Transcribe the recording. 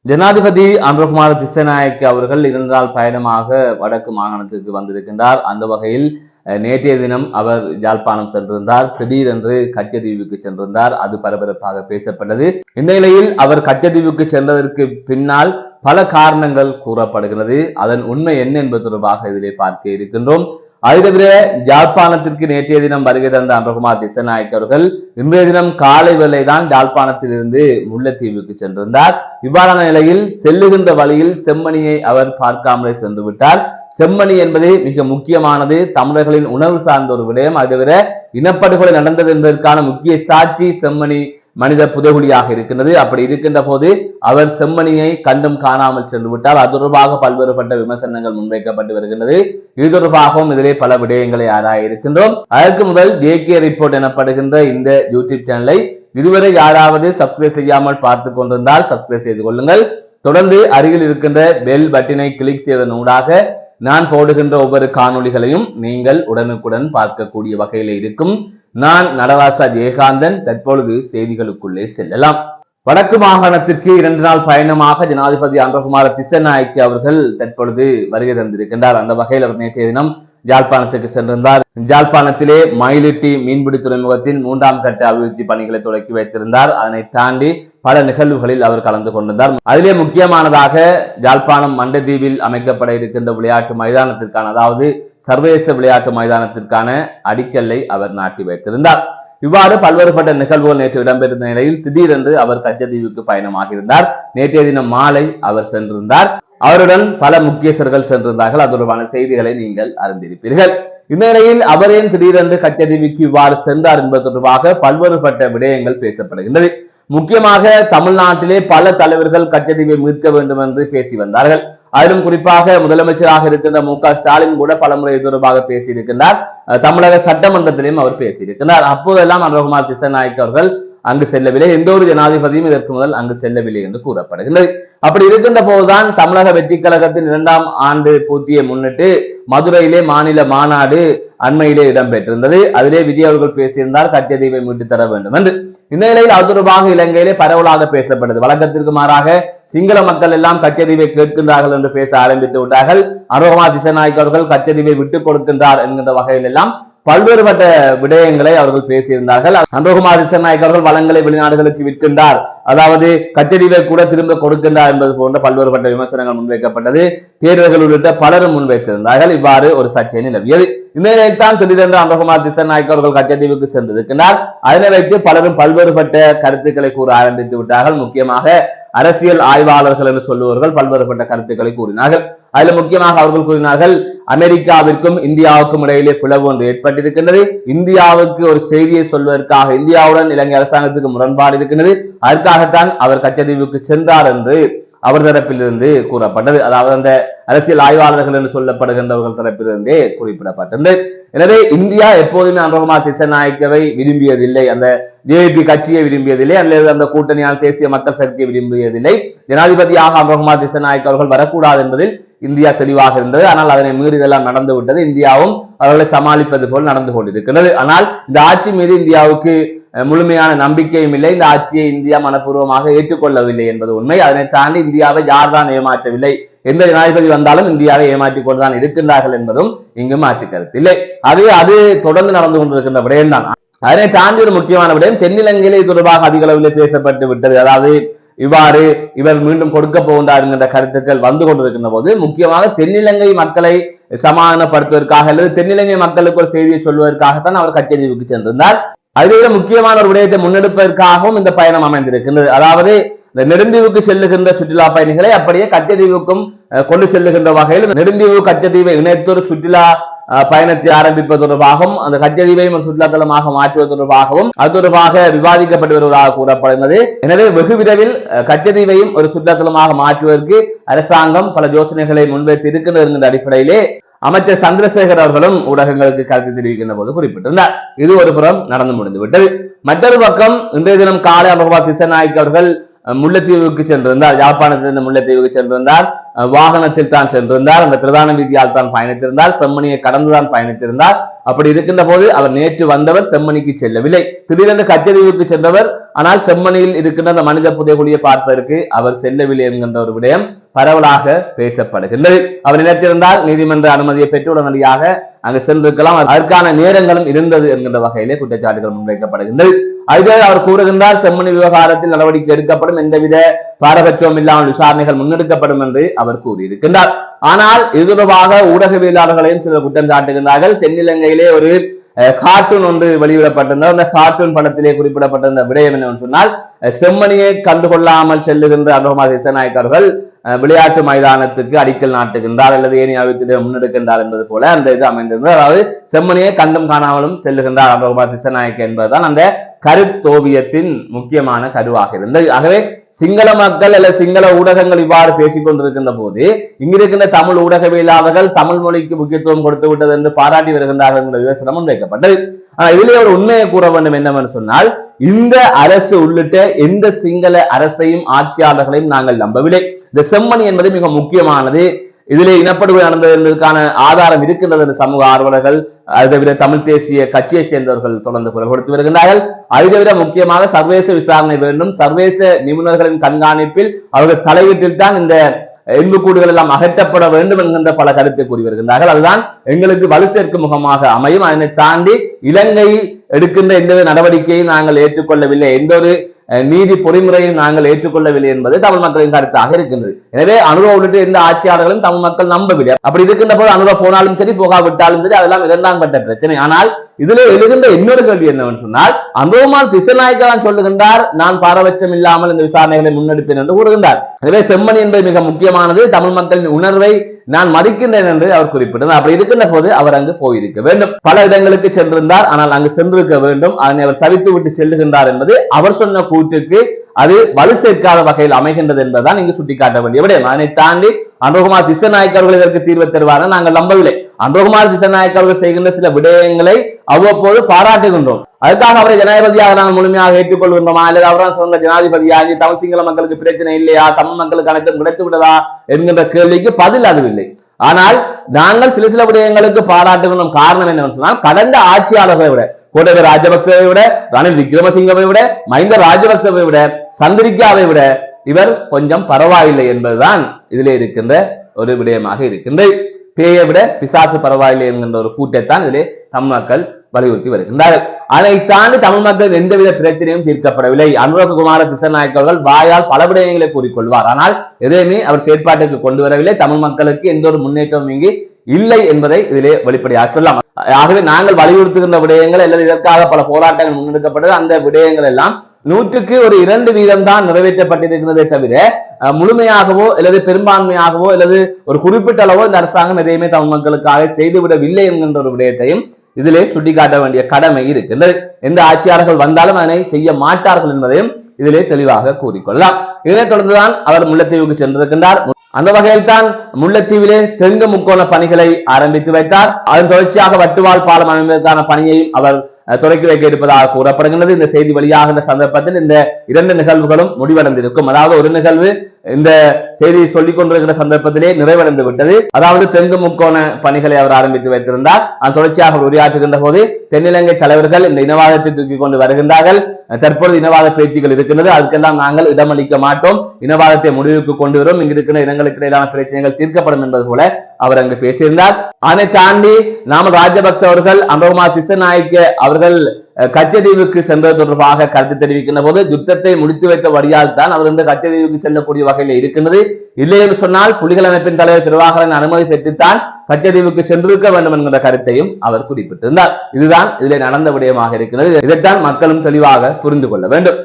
ஜனாதிபதி அனுரகுமார திசாநாயக்க அவர்கள் 2 நாள் பயணமாக வடக்கு மாகாணத்திற்கு வந்திருக்கின்றார். அந்த வகையில் நேற்றைய தினம் அவர் யாழ்ப்பாணம் சென்றிருந்தார். திடீரென்று கச்சதீவுக்கு சென்றிருந்தார். அது பரபரப்பாக பேசப்பட்டது. இந்த நிலையில் அவர் கச்சதீவுக்கு சென்றதற்கு பின்னால் பல காரணங்கள் கூறப்படுகிறது. அதன் உண்மை என்ன என்பது தொடர்பாக இதிலே பார்க்க இருக்கின்றோம். அதை தவிர யாழ்ப்பாணத்திற்கு நேற்றைய தினம் வருகை தந்த அனுரகுமார் திசாநாயக்க அவர்கள் இன்றைய தினம் காலை வேளைதான் யாழ்ப்பாணத்தில் இருந்து முல்லைத்தீவுக்கு சென்றிருந்தார். இவ்வாறான நிலையில் செல்லுகின்ற வழியில் செம்மணியை அவர் பார்க்காமலே சென்று விட்டார். செம்மணி என்பது மிக முக்கியமானது, தமிழர்களின் உணர்வு சார்ந்த ஒரு விடயம். அதை தவிர இனப்படுகொலை நடந்தது என்பதற்கான முக்கிய சாட்சி செம்மணி மனித புதைகுழியாக இருக்கின்றது. அப்படி இருக்கின்ற போது அவர் செம்மணியை கண்டும் காணாமல் சென்று விட்டார். அது தொடர்பாக பல்வேறுபட்ட விமர்சனங்கள் முன்வைக்கப்பட்டு வருகின்றது. இது தொடர்பாகவும் இதிலே பல விடயங்களை ஆராய இருக்கின்றோம். அதற்கு முதல் ஜேகே ரிப்போர்ட் எனப்படுகின்ற இந்த யூடியூப் சேனலை இதுவரை யாராவது சப்ஸ்கிரைப் செய்யாமல் பார்த்து கொண்டிருந்தால் சப்ஸ்கிரைப் செய்து கொள்ளுங்கள். தொடர்ந்து அருகில் இருக்கின்ற பெல் பட்டினை கிளிக் செய்வதன் ஊடாக நான் போடுகின்ற ஒவ்வொரு காணொளிகளையும் நீங்கள் உடனுக்குடன் பார்க்கக்கூடிய வகையில் இருக்கும். நான் நடராசா ஜெயகாந்தன். தற்பொழுது செய்திகளுக்குள்ளே செல்லலாம். வடக்கு மாகாணத்திற்கு 2 நாள் பயணமாக ஜனாதிபதி அனுரகுமார திசாநாயக்க அவர்கள் தற்பொழுது வருகை தந்திருக்கின்றார். அந்த வகையில் அவர் நேற்றைய தினம் யாழ்ப்பாணத்துக்கு சென்றிருந்தார். யாழ்ப்பாணத்திலே மயிலிட்டி மீன்பிடி துறைமுகத்தின் 3ஆம் கட்ட அபிவிருத்தி பணிகளை தொடக்கி வைத்திருந்தார். அதனை தாண்டி பல நிகழ்வுகளில் அவர் கலந்து கொண்டிருந்தார். அதிலே முக்கியமானதாக யாழ்ப்பாணம் மண்டதீவில் அமைக்கப்பட இருக்கின்ற விளையாட்டு மைதானத்திற்கான, அதாவது சர்வதேச விளையாட்டு மைதானத்திற்கான அடிக்கல்லை அவர் நாட்டி வைத்திருந்தார். இவ்வாறு பல்வேறுபட்ட நிகழ்வுகள் நேற்று இடம்பெற்றிருந்த நிலையில் திடீரென்று அவர் கச்சதீவுக்கு பயணமாக இருந்தார். நேற்றைய தினம் மாலை அவர் சென்றிருந்தார். அவருடன் பல முக்கியஸ்தர்கள் சென்றிருந்தார்கள். அது தொடர்பான செய்திகளை நீங்கள் அறிந்திருப்பீர்கள். இந்த நிலையில் அவரேன் திடீரென்று கச்சதீவுக்கு இவ்வாறு சென்றார் என்பது தொடர்பாக பல்வேறுபட்ட விடயங்கள் பேசப்படுகின்றது. முக்கியமாக தமிழ்நாட்டிலே பல தலைவர்கள் கச்சதீவை மீட்க வேண்டும் என்று பேசி வந்தார்கள். அதிலும் குறிப்பாக முதலமைச்சராக இருக்கின்ற மு.க. ஸ்டாலின் கூட பலமுறை தொடர்பாக பேசியிருக்கின்றார். தமிழக சட்டமன்றத்திலும் அவர் பேசியிருக்கிறார். அப்போதெல்லாம் அனுரகுமார் திசாநாயக்க அவர்கள் அங்கு செல்லவில்லை. எந்த ஒரு ஜனாதிபதியும் இதற்கு முதல் அங்கு செல்லவில்லை என்று கூறப்படுகின்றது. அப்படி இருக்கின்ற போதுதான் தமிழக வெற்றி கழகத்தின் 2ஆம் ஆண்டு பூர்த்தியை முன்னிட்டு மதுரையிலே மாநில மாநாடு அண்மையிலே இடம்பெற்றிருந்தது. அதிலே விஜய் அவர்கள் பேசியிருந்தார் கச்சதீவை மீட்டு தர வேண்டும் என்று. இந்த நிலையில் அது தொடர்பாக இலங்கையிலே பரவலாக பேசப்பட்டது. வழக்கத்திற்கு மாறாக சிங்கள மக்கள் எல்லாம் கச்சதீவை கேட்கின்றார்கள் என்று பேச ஆரம்பித்து விட்டார்கள். அனுரகுமார் திசாநாயக்க அவர்கள் கச்சதீவை விட்டுக் கொடுக்கின்றார் என்கின்ற வகையில் எல்லாம் பல்வேறுபட்ட விடயங்களை அவர்கள் பேசியிருந்தார்கள். அனுரகுமார் திசாநாயக்க அவர்கள் வளங்களை வெளிநாடுகளுக்கு விற்கின்றார், அதாவது கச்சதீவை கூட திரும்ப கொடுக்கின்றார் என்பது போன்ற பல்வேறுபட்ட விமர்சனங்கள் முன்வைக்கப்பட்டது. தேர்தல்கள் உள்ளிட்ட பலரும் முன்வைத்திருந்தார்கள். இவ்வாறு ஒரு சர்ச்சை நிலவியது. இந்த நிலையில் தான் திடீரென்று அனுரகுமார் திசாநாயக்க அவர்கள் கச்சதீவுக்கு சென்றிருக்கிறார். அதனை வைத்து பலரும் பல்வேறுபட்ட கருத்துக்களை கூற ஆரம்பித்து விட்டார்கள். முக்கியமாக அரசியல் ஆய்வாளர்கள் என்று சொல்லுவவர்கள் பல்வேறுபட்ட கருத்துக்களை கூறினார்கள். அதில் முக்கியமாக அவர்கள் கூறினார்கள், அமெரிக்காவிற்கும் இந்தியாவுக்கும் இடையிலே பிளவு ஒன்று ஏற்பட்டிருக்கின்றது. இந்தியாவுக்கு ஒரு செய்தியை சொல்வதற்காக இந்தியாவுடன் இலங்கை அரசாங்கத்துக்கு முரண்பாடு இருக்கின்றது. அதற்காகத்தான் அவர் கச்சதீவுக்கு சென்றார் என்று அவர் தரப்பிலிருந்து கூறப்பட்டது. அதாவது அந்த அரசியல் ஆய்வாளர்கள் என்று சொல்லப்படுகின்றவர்கள் தரப்பிலிருந்தே குறிப்பிடப்பட்டது. எனவே இந்தியா எப்போதுமே அனுரகுமார் திசாநாயக்கவை விரும்பியதில்லை, அந்த ஜேபி கட்சியை விரும்பியதில்லை, அல்லது அந்த கூட்டணியால் தேசிய மக்கள் சக்தியை விரும்பியதில்லை. ஜனாதிபதியாக அனுரகுமார் திசாநாயக்க அவர்கள் வரக்கூடாது என்பதில் இந்தியா தெளிவாக இருந்தது. ஆனால் அதனை மீறிதெல்லாம் நடந்து விட்டது. இந்தியாவும் அவர்களை சமாளிப்பது போல் நடந்து கொண்டிருக்கிறது. ஆனால் இந்த ஆட்சி மீது இந்தியாவுக்கு முழுமையான நம்பிக்கையும் இல்லை. இந்த ஆட்சியை இந்தியா மனப்பூர்வமாக ஏற்றுக்கொள்ளவில்லை என்பது உண்மை. அதனை தாண்டி இந்தியாவை யார்தான் ஏமாற்றவில்லை, எந்த ஜனாதிபதி வந்தாலும் இந்தியாவை ஏமாற்றிக் கொண்டுதான் இருக்கின்றார்கள் என்பதும் இங்கு மாற்று கருத்து இல்லை. அது தொடர்ந்து நடந்து கொண்டிருக்கின்ற விடயம்தான். அதனை தாண்டி ஒரு முக்கியமான விடயம், தென்னிலங்கையிலே தொடர்பாக அதிக அளவில் பேசப்பட்டு விட்டது. அதாவது இவ்வாறு இவர் மீண்டும் கொடுக்க போகின்றார் என்கின்ற கருத்துக்கள் வந்து கொண்டிருக்கின்ற போது முக்கியமாக தென்னிலங்கை மக்களை சமாதானப்படுத்துவதற்காக அல்லது தென்னிலங்கை மக்களுக்கு ஒரு செய்தியை சொல்வதற்காகத்தான் அவர் கச்சதீவுக்கு சென்றிருந்தார். அதிலே முக்கியமான ஒரு விடயத்தை முன்னெடுப்பதற்காகவும் இந்த பயணம் அமைந்திருக்கின்றது. அதாவது இந்த நெடுந்தீவுக்கு செல்லுகின்ற சுற்றுலா பயணிகளை அப்படியே கச்சதீவுக்கும் கொண்டு செல்லுகின்ற வகையில் நெடுந்தீவு கச்சதீவை இணைத்து ஒரு சுற்றுலா பயணத்தை ஆரம்பிப்பது தொடர்பாகவும் அந்த கச்சதீவையும் ஒரு சுற்றுலா தலமாக மாற்றுவது தொடர்பாகவும் அது தொடர்பாக விவாதிக்கப்பட்டு வருவதாக கூறப்படுகிறது. எனவே வெகு விரைவில் கச்சதீவையும் ஒரு சுற்றுலா தலமாக மாற்றுவதற்கு அரசாங்கம் பல யோசனைகளை முன்வைத்து இருக்கின்றது என்கின்ற அடிப்படையிலே அமைச்சர் சந்திரசேகர் அவர்களும் ஊடகங்களுக்கு கருத்து தெரிவிக்கின்ற போது குறிப்பிட்டிருந்தார். இது ஒரு புறம் நடந்து முடிந்து விட்டது. மற்றொரு பக்கம் இன்றைய தினம் காலை அனுரகுமார் திசாநாயக்க அவர்கள் முல்லைத்தீவுக்கு சென்றிருந்தார். யாழ்ப்பாணத்திலிருந்து முல்லைத்தீவுக்கு சென்றிருந்தார். வாகனத்தில் தான் சென்றிருந்தார். அந்த பிரதான வீதியால் தான் பயணித்திருந்தார். செம்மணியை கடந்துதான் பயணித்திருந்தார். அப்படி இருக்கின்ற போது அவர் நேற்று வந்தவர் செம்மணிக்கு செல்லவில்லை. திடீரென்று கச்சதீவுக்கு சென்றவர், ஆனால் செம்மணியில் இருக்கின்ற அந்த மனித புதைகுழியை பார்ப்பதற்கு அவர் செல்லவில்லை என்கின்ற ஒரு விடயம் பரவலாக பேசப்படுகின்றது. அவர் நினைத்திருந்தால் நீதிமன்ற அனுமதியை பெற்று உடனடியாக அங்கு சென்றிருக்கலாம். அதற்கான நேரங்களும் இருந்தது என்கின்ற வகையிலே குற்றச்சாட்டுகள் முன்வைக்கப்படுகின்றது. அதே அவர் கூறுகின்றார், செம்மணி விவகாரத்தில் நடவடிக்கை எடுக்கப்படும், எந்தவித பாரபட்சமும் இல்லாமல் விசாரணைகள் முன்னெடுக்கப்படும் என்று அவர் கூறியிருக்கின்றார். ஆனால் இது தொடர்பாக ஊடகவியலாளர்களையும் சிலர் குற்றம் சாட்டுகின்றார்கள். தென்னிலங்கையிலே ஒரு கார்ட்டூன் ஒன்று வெளியிடப்பட்டிருந்தார். அந்த கார்ட்டூன் படத்திலே குறிப்பிடப்பட்டிருந்த விடயம் என்னவென்று சொன்னால், செம்மணியை கண்டுகொள்ளாமல் செல்லுகின்ற அனுரகுமார திசாநாயக்க அவர்கள் விளையாட்டு மைதானத்துக்கு அடிக்கல் நாட்டுகின்றார் அல்லது ஏனைய அபிவிருத்தியை முன்னெடுக்கின்றார் என்பது போல அந்த இது அமைந்திருந்தது. அதாவது செம்மணியை கண்டும் காணாமலும் செல்லுகின்றார் அனுரகுமார திசாநாயக்க என்பதுதான் அந்த கருத்தோவியத்தின் முக்கியமான கருவாக இருந்தது. ஆகவே சிங்கள மக்கள் அல்லது சிங்கள ஊடகங்கள் இவ்வாறு பேசிக் கொண்டிருக்கின்ற போது இங்கிருக்கின்ற தமிழ் ஊடகவியலாளர்கள் தமிழ் மொழிக்கு முக்கியத்துவம் கொடுத்து விட்டது என்று பாராட்டி வருகின்றார்கள் என்ற விமர்சனம் முன்வைக்கப்பட்டது. இதிலே ஒரு உண்மையை கூற வேண்டும் என்னவென்று சொன்னால், இந்த அரசு உள்ளிட்ட எந்த சிங்கள அரசையும் ஆட்சியாளர்களையும் நாங்கள் நம்பவில்லை. இந்த செம்மணி என்பது மிக முக்கியமானது. இதிலே இனப்படுகொலை நடந்தது என்பதற்கான ஆதாரம் இருக்கின்றது என்று சமூக ஆர்வலர்கள், அதை தவிர தமிழ் தேசிய கட்சியை சேர்ந்தவர்கள் தொடர்ந்து குரல் கொடுத்து வருகின்றார்கள். அதை தவிர முக்கியமாக சர்வதேச விசாரணை வேண்டும், சர்வதேச நிபுணர்களின் கண்காணிப்பில் அவர்கள் தலையீட்டில் தான் இந்த எண்புக்கூடுகள் எல்லாம் அகற்றப்பட வேண்டும் என்கின்ற பல கருத்தை கூறி வருகின்றார்கள். அதுதான் எங்களுக்கு வலு சேர்க்கும் முகமாக அமையும். அதனை தாண்டி இலங்கை எடுக்கின்ற எந்த நடவடிக்கையும் நாங்கள் ஏற்றுக்கொள்ளவில்லை, எந்த ஒரு நீதி பொறிமுறையும் நாங்கள் ஏற்றுக்கொள்ளவில்லை என்பது தமிழ் மக்களின் கருத்தாக இருக்கின்றது. எனவே அனுர உள்ளிட்ட எந்த ஆட்சியாளர்களும் தமிழ் மக்கள் நம்பவில்லை. அப்படி இருக்கின்ற போது அனுர போனாலும் சரி போகாவிட்டாலும் சரி அதெல்லாம் இரண்டாம் கட்ட பிரச்சனை. ஆனால் இதுல எழுகின்ற இன்னொரு கேள்வி என்னவென்று சொன்னால், அனுரகுமார திசாநாயக்க சொல்லுகின்றார், நான் பாரபட்சம் இல்லாமல் இந்த விசாரணைகளை முன்னெடுப்பேன் என்று கூறுகின்றார். எனவே செம்மணி என்பது மிக முக்கியமானது, தமிழ் மக்களின் உணர்வை நான் மதிக்கின்றேன் என்று அவர் குறிப்பிட்டார். அப்படி இருக்கின்ற போது அவர் அங்கு போயிருக்க வேண்டும். பல இடங்களுக்கு சென்றிருந்தார், ஆனால் அங்கு சென்றிருக்க வேண்டும். அதனை அவர் தவித்து விட்டு செல்லுகின்றார் என்பது அவர் சொன்ன கூற்றுக்கு அது வலு சேர்க்காத வகையில் அமைகின்றது என்பதுதான் இங்கு சுட்டிக்காட்ட வேண்டிய விடயம். அதனை தாண்டி அனுரகுமார திசாநாயக்க அவர்கள் இதற்கு தீர்வு தருவார்கள் நாங்கள் நம்பவில்லை. அனுரகுமார திசாநாயக்க அவர்கள் செய்கின்ற சில விடயங்களை அவ்வப்போது பாராட்டுகின்றோம். அதுக்காக அவரை ஜனாதிபதியாக நாங்கள் முழுமையாக ஏற்றுக்கொள்கின்றோமா அல்லது அவரால் சொன்ன ஜனாதிபதியாகி தமிழ் சிங்கள மக்களுக்கு பிரச்சனை இல்லையா, தமிழ் மக்களுக்கு அனைத்தும் கிடைத்து விட்டதா என்கின்ற கேள்விக்கு பதில் அதுவில்லை. ஆனால் நாங்கள் சில விடயங்களுக்கு பாராட்டுகின்றோம். காரணம் என்னவென்று சொன்னால், கடந்த ஆட்சியாளர்களை விட, கோட்டபய ராஜபக்சவை விட, ரணில் விக்ரமசிங்கவை விட, மஹிந்த ராஜபக்சவை விட, சந்திரிகாவை விட இவர் கொஞ்சம் பரவாயில்லை என்பதுதான் இதிலே இருக்கின்ற ஒரு விடயமாக இருக்கின்றது. பேயை விட பிசாசு பரவாயில்லை என்கின்ற ஒரு கூட்டத்தான் இதிலே தமிழ் மக்கள் வலியுறுத்தி வருகின்றார்கள். அதை தாண்டி தமிழ் மக்கள் எந்தவித பிரச்சனையும் தீர்க்கப்படவில்லை. அனுரகுமார திசாநாயக்க அவர்கள் வாயால் பல விடயங்களை கூறிக்கொள்வார், ஆனால் எதையுமே அவர் செயற்பாட்டுக்கு கொண்டு வரவில்லை. தமிழ் மக்களுக்கு எந்த ஒரு முன்னேற்றமும் இங்கு இல்லை என்பதை இதிலே வெளிப்படையாக சொல்லலாம். ஆகவே நாங்கள் வலியுறுத்துகின்ற விடயங்கள் அல்லது இதற்காக பல போராட்டங்கள் முன்னெடுக்கப்பட்டது, அந்த விடயங்கள் எல்லாம் 100க்கு 2% தான் நிறைவேற்றப்பட்டிருக்கிறதே தவிர முழுமையாகவோ அல்லது பெரும்பான்மையாகவோ அல்லது ஒரு குறிப்பிட்ட அளவோ இந்த அரசாங்கம் எதையுமே தமிழ் மக்களுக்காக செய்துவிடவில்லை என்கின்ற ஒரு விடயத்தையும் இதிலே சுட்டிக்காட்ட வேண்டிய கடமை இருக்கின்றது. எந்த ஆட்சியாளர்கள் வந்தாலும் அதனை செய்ய மாட்டார்கள் என்பதையும் இதிலே தெளிவாக கூறிக்கொள்ளலாம். இதனைத் தொடர்ந்துதான் அவர் முல்லைத்தீவுக்கு சென்றிருக்கின்றார். அந்த வகையில் தான் முல்லைத்தீவிலே தெங்கு முக்கோண பணிகளை ஆரம்பித்து வைத்தார். அதன் தொடர்ச்சியாக வட்டுவால் பாலம் அமைப்பதற்கான பணியையும் அவர் தொடக்கி வைக்க இருப்பதாக கூறப்படுகின்றது. இந்த செய்தி வெளியாகின்ற சந்தர்ப்பத்தில் இந்த 2 நிகழ்வுகளும் முடிவடைந்திருக்கும். அதாவது ஒரு நிகழ்வு இந்த செய்தியை சொல்லிக் கொண்டிருக்கிற சந்தர்ப்பத்திலே நிறைவடைந்து விட்டது. அதாவது தெங்கு முக்கோண பணிகளை அவர் ஆரம்பித்து வைத்திருந்தார். அதன் தொடர்ச்சியாக அவர் உரையாற்றுகின்ற போது தென்னிலங்கை தலைவர்கள் இந்த இனவாதத்தை தூக்கி கொண்டு வருகின்றார்கள், தற்பொழுது இனவாத பேச்சுகள் இருக்கின்றது, அதுக்கெல்லாம் நாங்கள் இடமளிக்க மாட்டோம், இனவாதத்தை முடிவுக்கு கொண்டு வரும், இங்கு இருக்கிற இனங்களுக்கு இடையிலான பிரச்சனைகள் தீர்க்கப்படும் என்பது போல அவர் அங்கு பேசியிருந்தார். அதனை தாண்டி நாமல் ராஜபக்ச அவர்கள் அனுரகுமார திசாநாயக்க அவர்கள் கச்சதீவுக்கு சென்றது தொடர்பாக கருத்து தெரிவிக்கின்ற போது யுத்தத்தை முடித்து வைத்த வழியால் தான் அவர் இந்த கச்சதீவுக்கு செல்லக்கூடிய வகையில் இருக்கின்றது. இல்லை என்று சொன்னால் புலிகள் அமைப்பின் தலைவர் பிரபாகரன் அனுமதி பெற்றுத்தான் கச்சதீவுக்கு சென்றிருக்க வேண்டும் என்கிற கருத்தையும் அவர் குறிப்பிட்டிருந்தார். இதுதான் இதிலே நடந்த விடயமாக இருக்கிறது. இதைத்தான் மக்களும் தெளிவாக புரிந்து கொள்ள வேண்டும்.